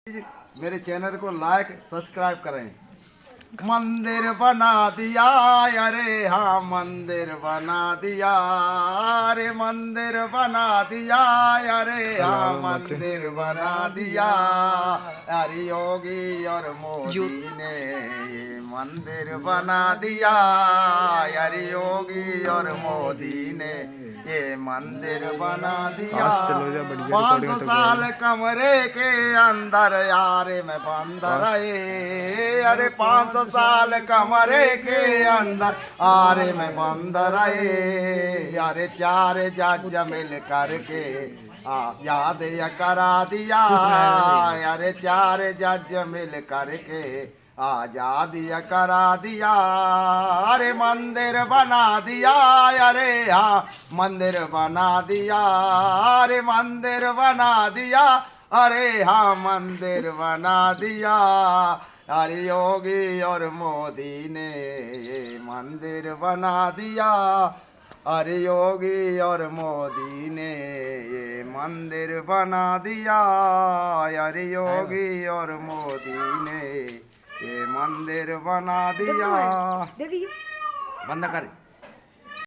मेरे चैनल को like subscribe करें। मंदिर बना दिया, अरे हाँ मंदिर बना दिया, अरे मंदिर बना दिया, अरे हाँ मंदिर बना दिया। अरे योगी और मोदी ने ये मंदिर बना दिया, अरे योगी और मोदी ने ये मंदिर बना दिया। 500 साल कमरे के अंदर यारे में बंद रहे, अरे 500 साल कमरे के अंदर आरे में बंद रहे। अरे चार जज मिल करके याद ये करा दिया, अरे चार जज मिल करके आजादी करा दिया। अरे मंदिर बना दिया, अरे हाँ मंदिर बना दिया, अरे मंदिर बना दिया, अरे हाँ मंदिर बना दिया। अरे योगी और मोदी ने ये मंदिर बना दिया, अरे योगी और मोदी ने ये मंदिर बना दिया, अरे योगी और मोदी ने ये मंदिर बना दिया। बंद कर।